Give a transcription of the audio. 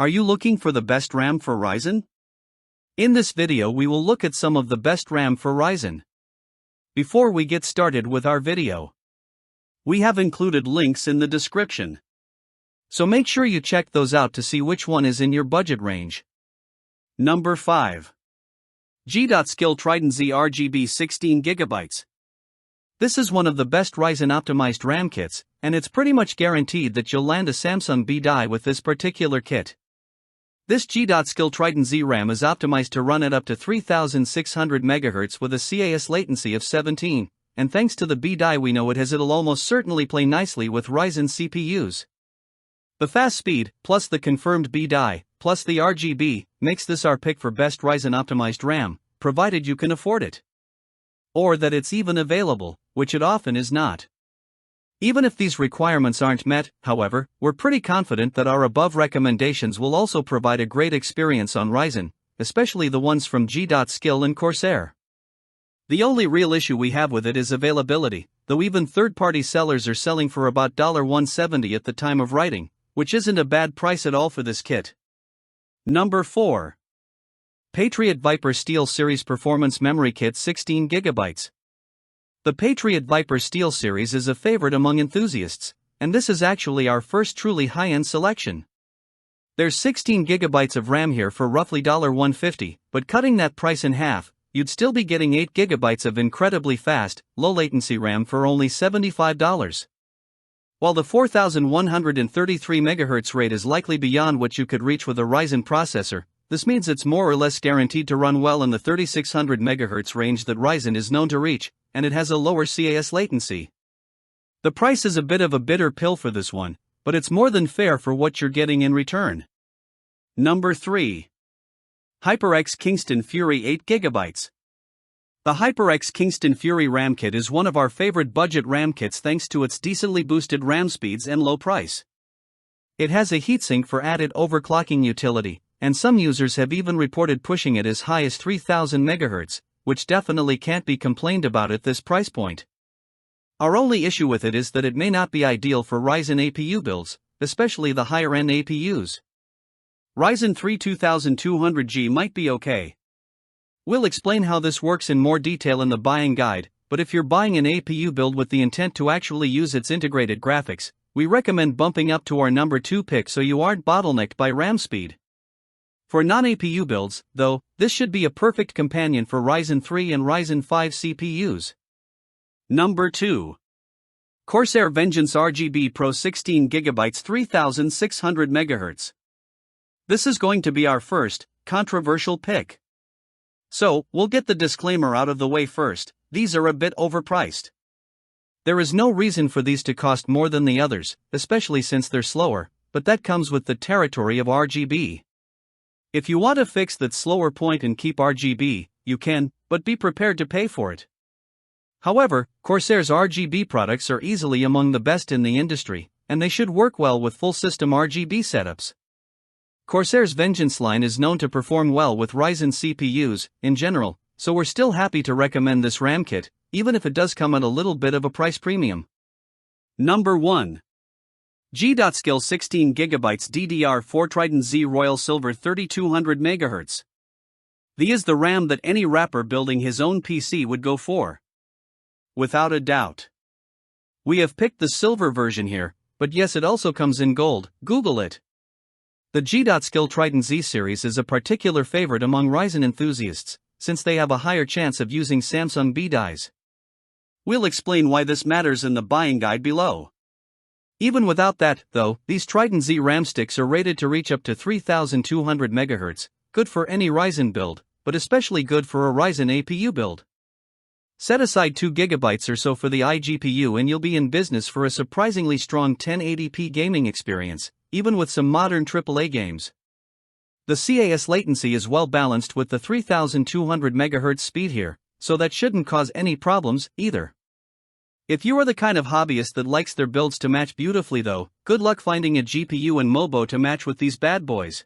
Are you looking for the best RAM for Ryzen? In this video we will look at some of the best RAM for Ryzen. Before we get started with our video, we have included links in the description, so make sure you check those out to see which one is in your budget range. Number 5. G.Skill TridentZ RGB 16GB. This is one of the best Ryzen optimized RAM kits, and it's pretty much guaranteed that you'll land a Samsung B die with this particular kit. This G.Skill TridentZ RAM is optimized to run at up to 3600 MHz with a CAS latency of 17, and thanks to the B die we know it'll almost certainly play nicely with Ryzen CPUs. The fast speed, plus the confirmed B die, plus the RGB, makes this our pick for best Ryzen optimized RAM, provided you can afford it. Or that it's even available, which it often is not. Even if these requirements aren't met, however, we're pretty confident that our above recommendations will also provide a great experience on Ryzen, especially the ones from G.Skill and Corsair. The only real issue we have with it is availability, though even third-party sellers are selling for about $170 at the time of writing, which isn't a bad price at all for this kit. Number 4. Patriot Viper Steel Series Performance Memory Kit 16GB. The Patriot Viper Steel Series is a favorite among enthusiasts, and this is actually our first truly high-end selection. There's 16GB of RAM here for roughly $150, but cutting that price in half, you'd still be getting 8GB of incredibly fast, low-latency RAM for only $75. While the 4133 MHz rate is likely beyond what you could reach with a Ryzen processor, this means it's more or less guaranteed to run well in the 3600 MHz range that Ryzen is known to reach, and it has a lower CAS latency. The price is a bit of a bitter pill for this one, but it's more than fair for what you're getting in return. Number 3. HyperX Kingston Fury 8GB. The HyperX Kingston Fury RAM kit is one of our favorite budget RAM kits thanks to its decently boosted RAM speeds and low price. It has a heatsink for added overclocking utility, and some users have even reported pushing it as high as 3000 MHz, which definitely can't be complained about at this price point. Our only issue with it is that it may not be ideal for Ryzen APU builds, especially the higher-end APUs. Ryzen 3 2200G might be okay. We'll explain how this works in more detail in the buying guide, but if you're buying an APU build with the intent to actually use its integrated graphics, we recommend bumping up to our number 2 pick so you aren't bottlenecked by RAM speed. For non-APU builds, though, this should be a perfect companion for Ryzen 3 and Ryzen 5 CPUs. Number 2. Corsair Vengeance RGB Pro 16GB 3600 MHz. This is going to be our first, controversial pick. So, we'll get the disclaimer out of the way first, these are a bit overpriced. There is no reason for these to cost more than the others, especially since they're slower, but that comes with the territory of RGB. If you want a fix that's slower point and keep RGB, you can, but be prepared to pay for it. However, Corsair's RGB products are easily among the best in the industry, and they should work well with full system RGB setups. Corsair's Vengeance line is known to perform well with Ryzen CPUs, in general, so we're still happy to recommend this RAM kit, even if it does come at a little bit of a price premium. Number 1. G.Skill 16GB DDR4 TridentZ Royal Silver 3200 MHz. The is the RAM that any rapper building his own PC would go for. Without a doubt. We have picked the silver version here, but yes, it also comes in gold, Google it. The G.Skill TridentZ series is a particular favorite among Ryzen enthusiasts, since they have a higher chance of using Samsung B dies. We'll explain why this matters in the buying guide below. Even without that, though, these TridentZ RAM sticks are rated to reach up to 3200 MHz, good for any Ryzen build, but especially good for a Ryzen APU build. Set aside 2GB or so for the iGPU and you'll be in business for a surprisingly strong 1080p gaming experience, even with some modern AAA games. The CAS latency is well balanced with the 3200 MHz speed here, so that shouldn't cause any problems, either. If you are the kind of hobbyist that likes their builds to match beautifully though, good luck finding a GPU and MOBO to match with these bad boys.